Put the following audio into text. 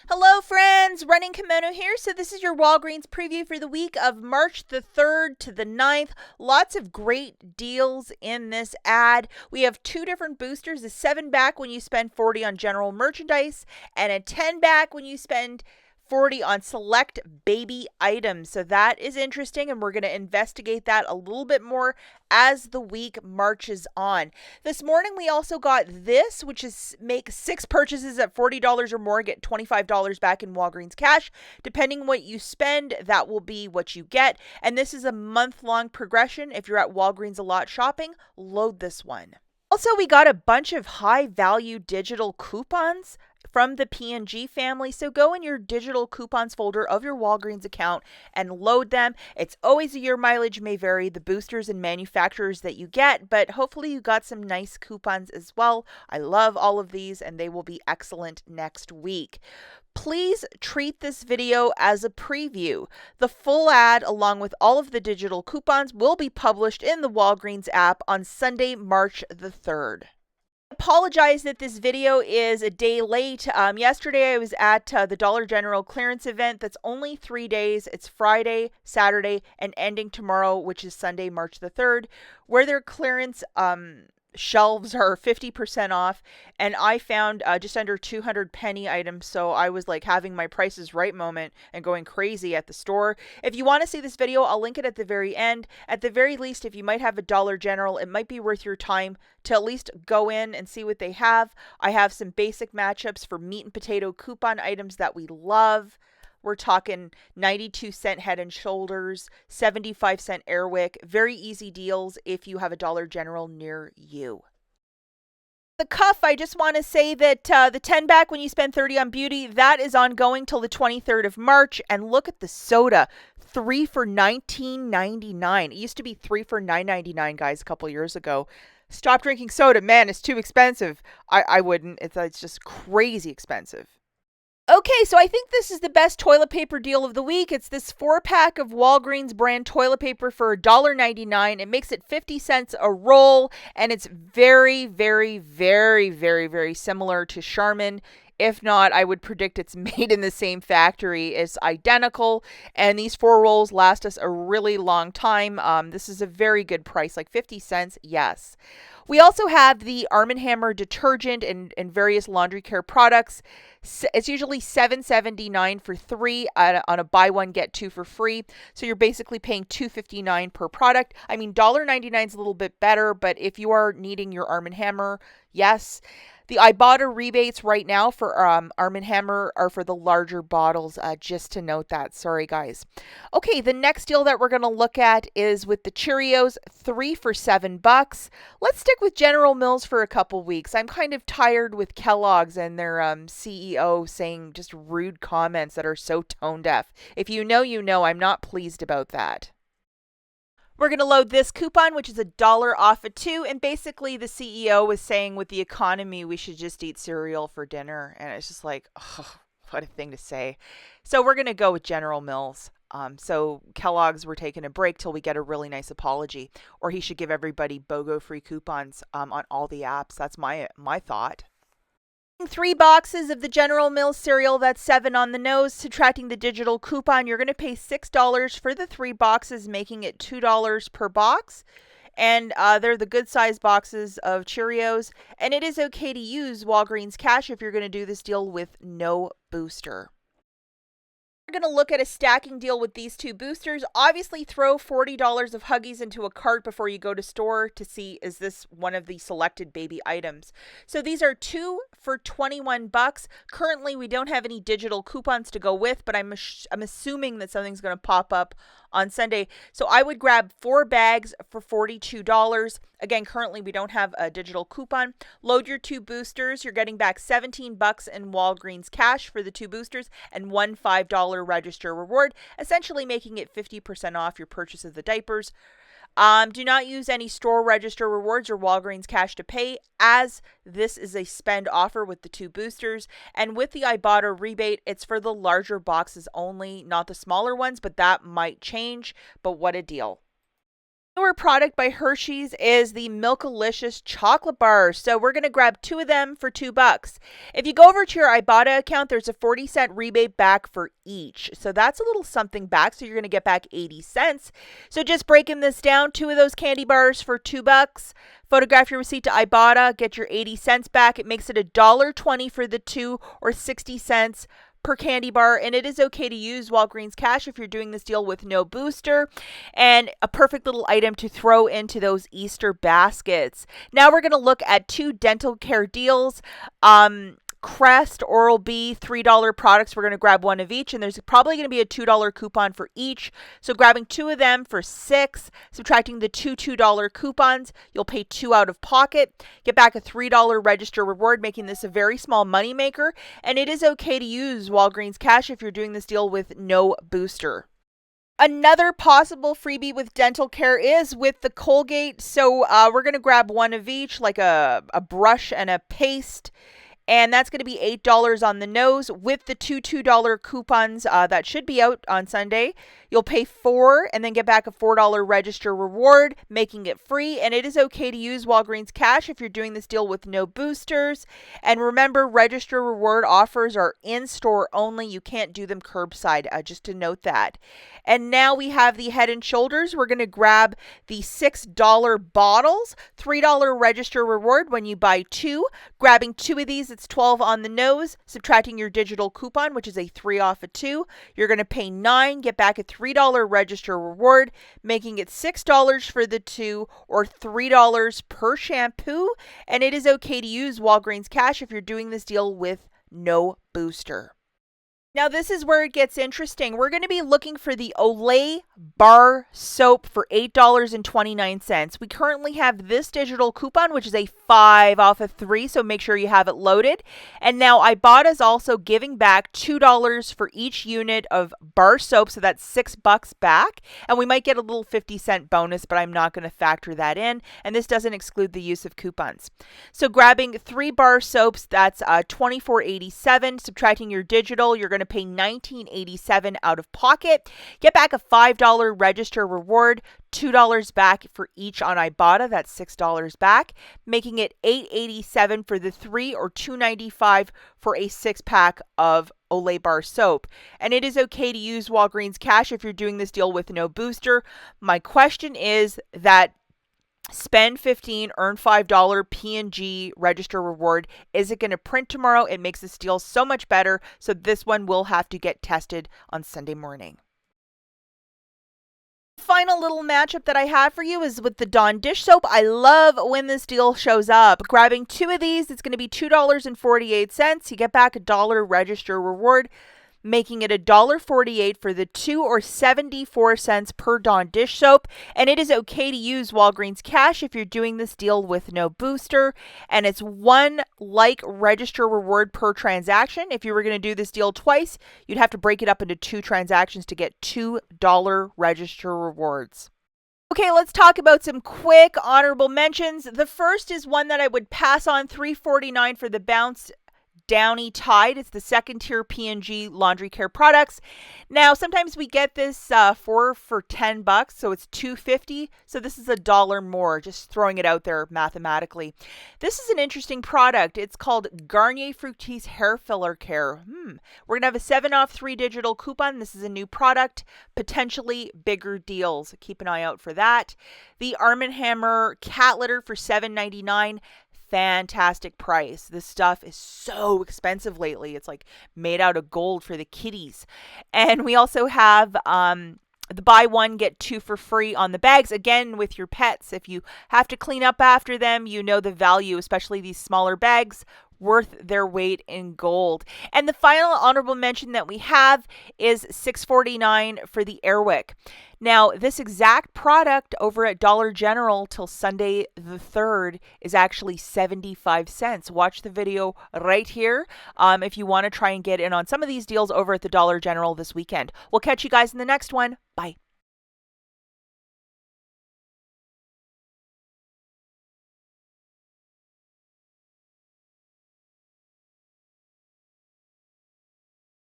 Hello friends, Running Kimono here. So this is your Walgreens preview for the week of March the 3rd to the 9th. Lots of great deals in this ad. We have two different boosters, a 7 back when you spend 40 on general merchandise and a 10 back when you spend 40 on select baby items. So that is interesting, and we're going to investigate that a little bit more as the week marches on. This morning we also got this, which is make 6 purchases at $40 or more, get $25 back in Walgreens cash. Depending what you spend, that will be what you get. And this is a month-long progression. If you're at Walgreens a lot shopping, load this one. Also, we got a bunch of high-value digital coupons from the P&G family. So go in your digital coupons folder of your Walgreens account and load them. It's always a year. Mileage may vary, the boosters and manufacturers that you get, but hopefully you got some nice coupons as well. I love all of these and they will be excellent next week. Please treat this video as a preview. The full ad, along with all of the digital coupons, will be published in the Walgreens app on Sunday, March the 3rd. Apologize that this video is a day late. Yesterday I was at the Dollar General clearance event. That's only 3 days. It's Friday, Saturday, and ending tomorrow, which is Sunday, March the 3rd, where their clearance shelves are 50% off, and I found just under 200 penny items, so I was like having my prices right moment and going crazy at the store. If you want to see this video, I'll link it at the very end. At the very least, if you might have a Dollar General, it might be worth your time to at least go in and see what they have. I have some basic matchups for meat and potato coupon items that we love. We're talking 92-cent Head and Shoulders, 75-cent Airwick. Very easy deals if you have a Dollar General near you. The cuff, I just want to say that the 10 back when you spend 30 on beauty, that is ongoing till the 23rd of March. And look at the soda, 3 for $19.99. It used to be 3 for $9.99, guys, a couple years ago. Stop drinking soda. Man, it's too expensive. I wouldn't. It's just crazy expensive. Okay, so I think this is the best toilet paper deal of the week. It's this 4-pack of Walgreens brand toilet paper for $1.99. It makes it 50 cents a roll, and it's very, very, very, very, very similar to Charmin. If not, I would predict it's made in the same factory. It's identical, and these 4 rolls last us a really long time. This is a very good price, like 50 cents, yes. We also have the Arm & Hammer detergent and various laundry care products. It's usually $7.79 for 3 on a buy one, get 2 for free. So you're basically paying $2.59 per product. I mean, $1.99 is a little bit better, but if you are needing your Arm & Hammer, yes. The IBOTTA rebates right now for Arm & Hammer are for the larger bottles, just to note that. Sorry, guys. Okay, the next deal that we're going to look at is with the Cheerios, 3 for $7. Let's stick with General Mills for a couple weeks. I'm kind of tired with Kellogg's and their CEO saying just rude comments that are so tone deaf. If you know, you know. I'm not pleased about that. We're going to load this coupon, which is $1 off of 2. And basically the CEO was saying with the economy, we should just eat cereal for dinner. And it's just like, oh, what a thing to say. So we're going to go with General Mills. So Kellogg's, we're taking a break till we get a really nice apology. Or he should give everybody BOGO free coupons on all the apps. That's my thought. 3 boxes of the General Mills cereal, that's 7 on the nose. Subtracting the digital coupon, you're going to pay $6 for the 3 boxes, making it $2 per box. And they're the good size boxes of Cheerios. And it is okay to use Walgreens cash if you're going to do this deal with no booster. We're going to look at a stacking deal with these 2 boosters. Obviously, throw $40 of Huggies into a cart before you go to store to see, is this one of the selected baby items. So these are 2 for $21. Currently, we don't have any digital coupons to go with, but I'm assuming that something's going to pop up on Sunday. So I would grab 4 bags for $42. Again, currently we don't have a digital coupon. Load your 2 boosters. You're getting back $17 in Walgreens cash for the 2 boosters and one $5 register reward, essentially making it 50% off your purchase of the diapers. Do not use any store register rewards or Walgreens cash to pay, as this is a spend offer with the 2 boosters. And with the IBOTTA rebate, it's for the larger boxes only, not the smaller ones, but that might change. But what a deal. Newer product by Hershey's is the Milkalicious chocolate bars. So we're going to grab 2 of them for $2. If you go over to your IBOTTA account, there's a 40-cent rebate back for each. So that's a little something back. So you're going to get back 80 cents. So just breaking this down, 2 of those candy bars for $2. Photograph your receipt to IBOTTA, get your 80 cents back. It makes it $1.20 for the 2 or 60 cents per candy bar, and it is okay to use Walgreens cash if you're doing this deal with no booster, and a perfect little item to throw into those Easter baskets. Now we're going to look at 2 dental care deals. Crest, Oral-B, $3 products. We're going to grab 1 of each, and there's probably going to be a $2 coupon for each. So grabbing 2 of them for $6, subtracting the two $2 coupons, you'll pay 2 out of pocket, get back a $3 register reward, making this a very small money maker. And it is okay to use Walgreens cash if you're doing this deal with no booster. Another possible freebie with dental care is with the Colgate. So we're going to grab 1 of each, like a brush and a paste. And that's going to be $8 on the nose with the two $2 coupons that should be out on Sunday. You'll pay $4 and then get back a $4 register reward, making it free. And it is okay to use Walgreens cash if you're doing this deal with no boosters. And remember, register reward offers are in-store only. You can't do them curbside, just to note that. And now we have the Head & Shoulders. We're going to grab the $6 bottles, $3 register reward when you buy 2. Grabbing 2 of these, it's $12 on the nose, subtracting your digital coupon, which is a 3 off of 2. You're going to pay $9, get back a $3 register reward, making it $6 for the 2 or $3 per shampoo. And it is okay to use Walgreens cash if you're doing this deal with no booster. Now this is where it gets interesting. We're going to be looking for the OLAY bar soap for $8.29. We currently have this digital coupon, which is a 5 off of 3, so make sure you have it loaded. And now IBOTTA is also giving back $2 for each unit of bar soap, so that's $6 back. And we might get a little 50-cent bonus, but I'm not going to factor that in. And this doesn't exclude the use of coupons. So grabbing 3 bar soaps, that's $24.87. Subtracting your digital, you're going to pay $19.87 out of pocket. Get back a $5 register reward, $2 back for each on IBOTTA. That's $6 back, making it $8.87 for the 3 or $2.95 for a 6-pack of OLAY bar soap. And it is okay to use Walgreens cash if you're doing this deal with no booster. My question is that spend $15, earn $5 P&G register reward. Is it going to print tomorrow? It makes this deal so much better. So this one will have to get tested on Sunday morning. Final little matchup that I have for you is with the Dawn dish soap. I love when this deal shows up. Grabbing 2 of these, it's going to be $2.48. You get back a $1 register reward, making it $1.48 for the 2 or 74 cents per Dawn dish soap. And it is okay to use Walgreens cash if you're doing this deal with no booster. And it's 1 like register reward per transaction. If you were going to do this deal twice, you'd have to break it up into 2 transactions to get $2 register rewards. Okay, let's talk about some quick honorable mentions. The first is one that I would pass on, $3.49 for the Bounce Downy Tide. It's the second tier P&G laundry care products. Now, sometimes we get this for $10, so it's $2.50. So this is $1 more, just throwing it out there mathematically. This is an interesting product. It's called Garnier Fructis Hair Filler Care. We're going to have a 7 off 3 digital coupon. This is a new product, potentially bigger deals. Keep an eye out for that. The Arm & Hammer cat litter for $7.99. Fantastic price. This stuff is so expensive lately. It's like made out of gold for the kitties. And we also have the buy 1 get 2 for free on the bags. Again, with your pets, if you have to clean up after them, you know the value, especially these smaller bags, worth their weight in gold. And the final honorable mention that we have is $6.49 for the Airwick. Now, this exact product over at Dollar General till Sunday the 3rd is actually 75 cents. Watch the video right here if you want to try and get in on some of these deals over at the Dollar General this weekend. We'll catch you guys in the next one. Bye.